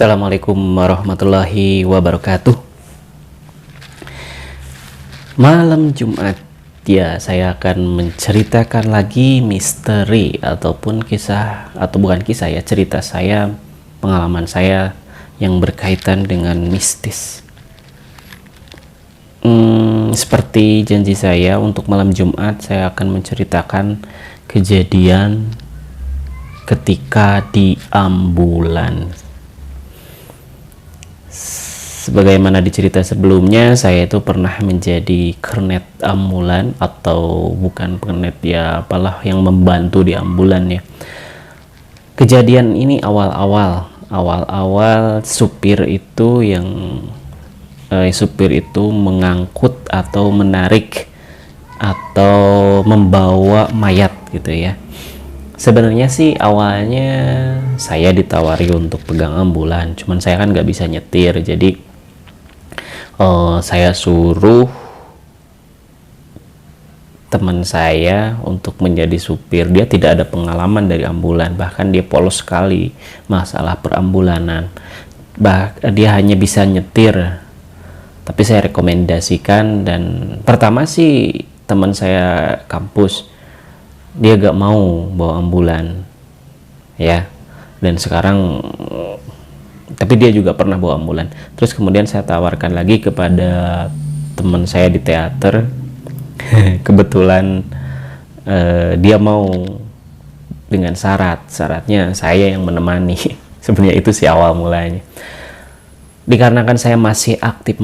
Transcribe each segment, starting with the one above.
Assalamualaikum warahmatullahi wabarakatuh. Malam Jumat, ya saya akan menceritakan lagi misteri ataupun kisah, atau bukan kisah ya, cerita saya, pengalaman saya yang berkaitan dengan mistis. Seperti janji saya, untuk malam Jumat saya akan menceritakan kejadian ketika di ambulan. Sebagaimana di cerita sebelumnya, saya itu pernah menjadi kernet ambulan, atau bukan kernet ya, apalah yang membantu di ambulan ya. Kejadian ini awal-awal supir itu mengangkut atau menarik atau membawa mayat gitu ya. Sebenarnya sih awalnya saya ditawari untuk pegang ambulan, cuman saya kan nggak bisa nyetir, jadi saya suruh teman saya untuk menjadi supir. Dia tidak ada pengalaman dari ambulan, bahkan dia polos sekali masalah perambulanan. Dia hanya bisa nyetir, tapi saya rekomendasikan. Dan pertama sih teman saya kampus, dia gak mau bawa ambulan ya, dan sekarang tapi dia juga pernah bawa ambulan. Terus kemudian saya tawarkan lagi kepada teman saya di teater. Kebetulan dia mau, dengan syaratnya saya yang menemani. Sebenarnya itu sih awal mulanya. Dikarenakan saya masih aktif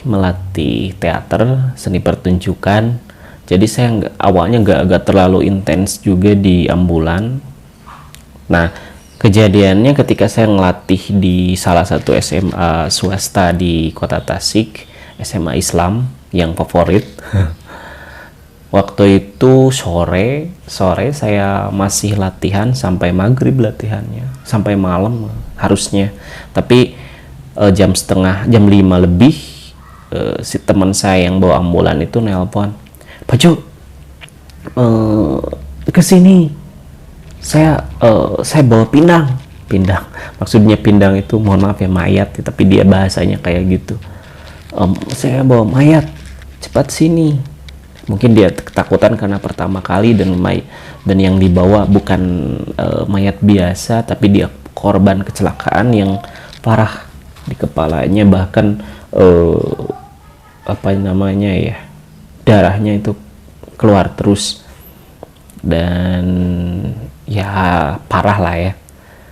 melatih teater, seni pertunjukan, jadi saya awalnya nggak terlalu intens juga di ambulan. Nah, kejadiannya ketika saya ngelatih di salah satu SMA swasta di Kota Tasik, SMA Islam yang favorit. Waktu itu sore saya masih latihan sampai maghrib, latihannya sampai malam harusnya. Tapi jam 5 lebih si teman saya yang bawa ambulan itu nelpon, "Pak Jo, kesini, saya bawa pindang." Maksudnya pindang itu, mohon maaf ya, mayat, tapi dia bahasanya kayak gitu. "Saya bawa mayat, cepat sini." Mungkin dia ketakutan karena pertama kali, dan yang dibawa bukan mayat biasa, tapi dia korban kecelakaan yang parah di kepalanya, bahkan darahnya itu keluar terus, dan ya parah lah ya,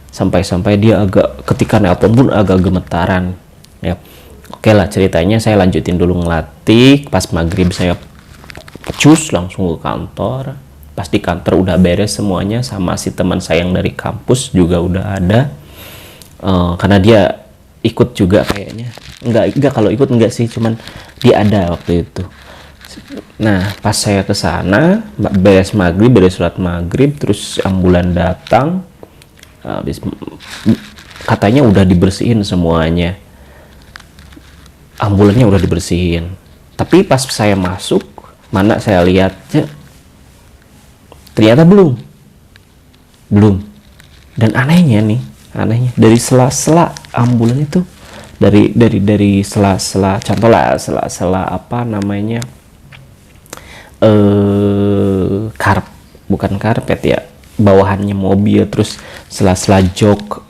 sampai dia ketika nelpon pun agak gemetaran ya. Oke lah, ceritanya saya lanjutin dulu ngelatih. Pas maghrib saya pecus langsung ke kantor. Pas di kantor udah beres semuanya, sama si teman saya yang dari kampus juga udah ada, karena dia ikut juga kayaknya. Enggak, kalau ikut enggak sih, cuman dia ada waktu itu. Nah, pas saya ke sana, beres sholat maghrib, terus ambulan datang. Katanya udah dibersihin semuanya. Ambulannya udah dibersihin. Tapi pas saya masuk, mana saya lihatnya, ternyata belum. Dan anehnya dari sela-sela ambulan itu, dari sela-sela, contoh lah, sela-sela bukan karpet ya, bawahannya mobil, terus sela-sela jok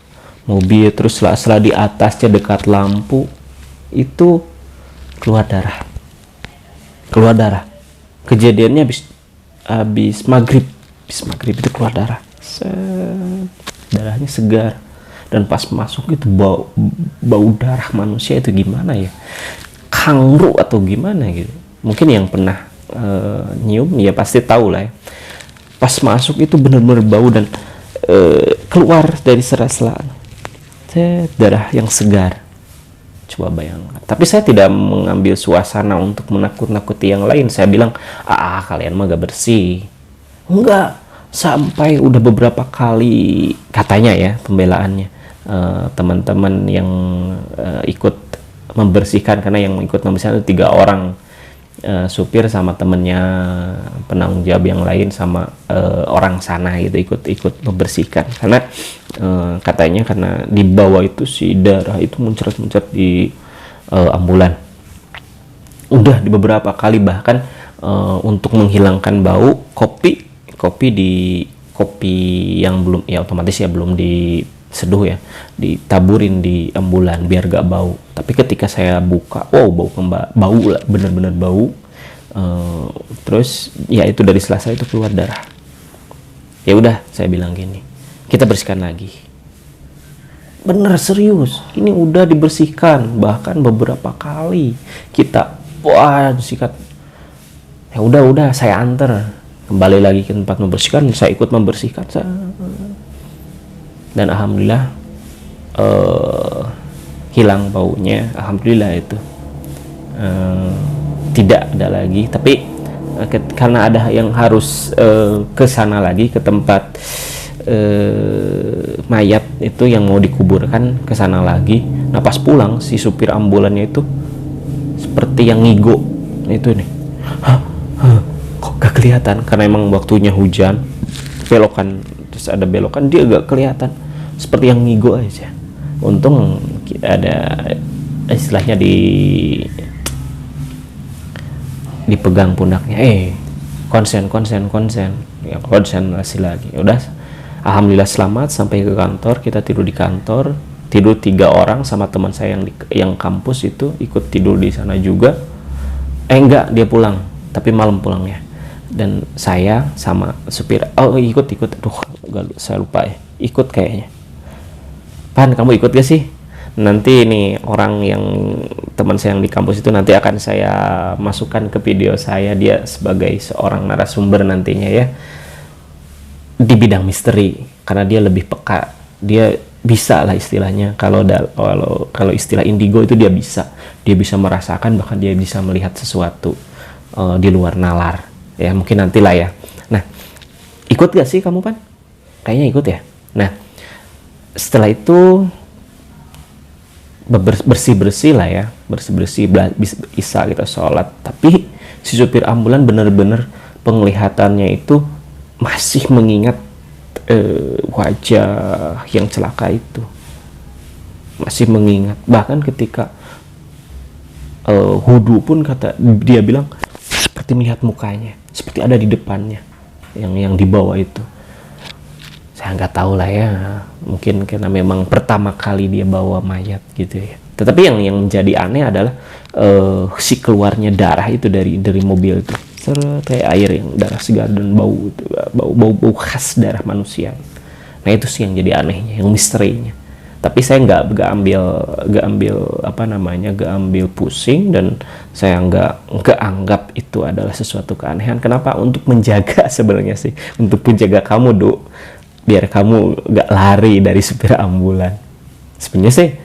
mobil, terus sela-sela di atasnya dekat lampu itu keluar darah. Kejadiannya habis maghrib itu keluar darah. Darahnya segar, dan pas masuk itu bau darah manusia itu gimana ya, kangru atau gimana gitu. Mungkin yang pernah nyium ya pasti tahu lah ya. Pas masuk itu benar-benar bau, dan keluar dari sela-sela darah yang segar. Coba bayangkan. Tapi saya tidak mengambil suasana untuk menakut-nakuti yang lain. Saya bilang, kalian mah gak bersih. Enggak, sampai udah beberapa kali katanya ya pembelaannya, teman-teman yang ikut membersihkan, karena yang ikut membersihkan itu 3 orang, supir sama temennya penanggung jawab yang lain sama orang sana gitu ikut membersihkan, karena katanya karena di bawah itu si darah itu muncrat-muncrat di ambulan. Udah di beberapa kali, bahkan untuk menghilangkan bau kopi yang belum, ya otomatis ya belum diseduh ya, ditaburin di ambulan biar gak bau. Tapi ketika saya buka, wow, bau lah, bener-bener bau. Terus ya itu dari Selasa itu keluar darah. Ya udah, saya bilang gini, kita bersihkan lagi. Bener, serius, ini udah dibersihkan, bahkan beberapa kali kita sikat. Ya udah saya antar kembali lagi ke tempat membersihkan, saya ikut membersihkan, dan alhamdulillah hilang baunya, alhamdulillah itu tidak ada lagi. Tapi karena ada yang harus ke sana lagi, ke tempat mayat itu yang mau dikuburkan, ke sana lagi. Nah pas pulang si supir ambulannya itu seperti yang ngigo itu nih, kok gak kelihatan, karena emang waktunya hujan, belokan, terus ada belokan, dia gak kelihatan, seperti yang ngigo aja. Untung ada istilahnya dipegang pundaknya, konsen ya, konsentrasi lagi. Udah, alhamdulillah selamat sampai ke kantor. Kita tidur di kantor, tidur 3 orang sama teman saya yang kampus itu ikut tidur di sana juga. Enggak, dia pulang, tapi malam pulangnya. Dan saya sama supir ikut, aduh saya lupa ya, ikut kayaknya. Pan, kamu ikut gak sih? Nanti ini orang yang teman saya yang di kampus itu nanti akan saya masukkan ke video saya, dia sebagai seorang narasumber nantinya ya, di bidang misteri, karena dia lebih peka, dia bisa lah istilahnya, kalau istilah indigo itu dia bisa merasakan, bahkan dia bisa melihat sesuatu di luar nalar ya, mungkin nantilah ya. Nah, ikut gak sih kamu, Pan? Kayaknya ikut ya. Nah, setelah itu bersih lah ya, bisa kita sholat. Tapi si supir ambulan bener-bener penglihatannya itu masih mengingat wajah yang celaka itu, masih mengingat. Bahkan ketika wudhu pun kata dia bilang seperti melihat mukanya, seperti ada di depannya yang di bawah itu. Saya nggak tahu lah ya, mungkin karena memang pertama kali dia bawa mayat gitu ya. Tetapi yang menjadi aneh adalah si keluarnya darah itu dari mobil itu, kayak air yang darah segar dan bau khas darah manusia. Nah itu sih yang jadi anehnya, yang misterinya. Tapi saya nggak ambil pusing, dan saya nggak anggap itu adalah sesuatu keanehan. Kenapa? Untuk menjaga sebenarnya sih, untuk menjaga kamu, biar kamu nggak lari dari supir ambulan. Sebenarnya sih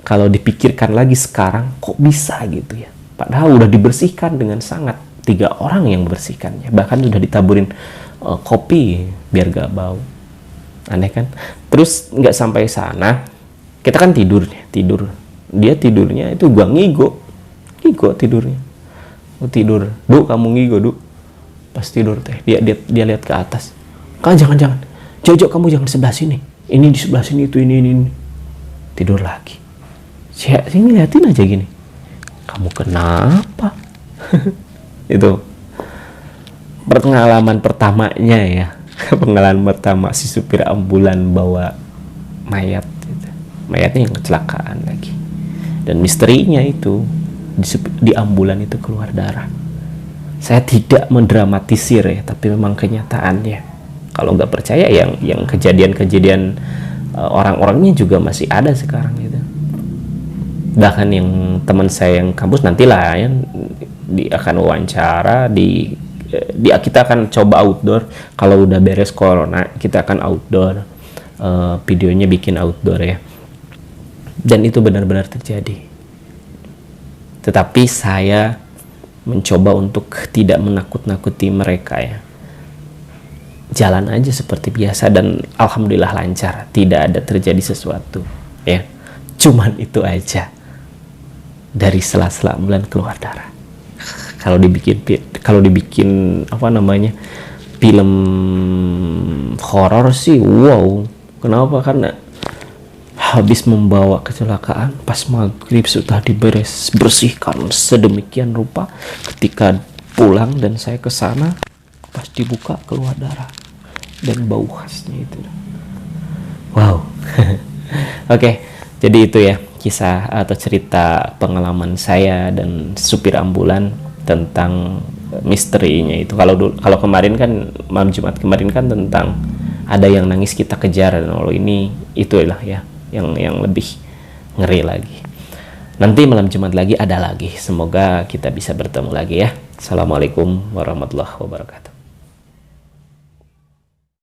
kalau dipikirkan lagi sekarang, kok bisa gitu ya, padahal udah dibersihkan dengan sangat, 3 orang yang membersihkannya, bahkan udah ditaburin kopi biar gak bau. Aneh kan? Terus nggak sampai sana, kita kan tidur, dia tidurnya itu gua ngigo tidurnya. Tidur, kamu ngigo, pas tidur teh dia lihat ke atas, kan jangan jauh, kamu jangan sebelah sini, ini di sebelah sini, itu ini. Tidur lagi. Saya ngeliatin aja gini, kamu kenapa? Itu pengalaman pertamanya ya, pengalaman pertama si supir ambulan bawa mayat gitu. Mayatnya yang kecelakaan lagi, dan misterinya itu di ambulan itu keluar darah. Saya tidak mendramatisir ya, tapi memang kenyataannya. Kalau nggak percaya, yang kejadian orang-orangnya juga masih ada sekarang gitu. Bahkan yang teman saya yang kampus, nantilah ya, akan wawancara, kita akan coba outdoor. Kalau udah beres corona, kita akan outdoor, videonya bikin outdoor ya. Dan itu benar-benar terjadi. Tetapi saya mencoba untuk tidak menakut-nakuti mereka ya. Jalan aja seperti biasa, dan alhamdulillah lancar, tidak ada terjadi sesuatu ya. Cuman itu aja, dari sela-sela bulan keluar darah. Kalau dibikin apa namanya, film horor sih wow. Kenapa? Karena habis membawa kecelakaan, pas maghrib sudah bersihkan sedemikian rupa, ketika pulang dan saya ke sana, pas dibuka keluar darah dan bau khasnya itu. Wow. Oke, jadi itu ya kisah atau cerita pengalaman saya dan supir ambulan tentang misterinya itu. Kalau kemarin kan, malam Jumat kemarin kan tentang ada yang nangis kita kejar, dan kalau ini itulah ya yang lebih ngeri lagi. Nanti malam Jumat lagi ada lagi. Semoga kita bisa bertemu lagi ya. Assalamualaikum warahmatullahi wabarakatuh.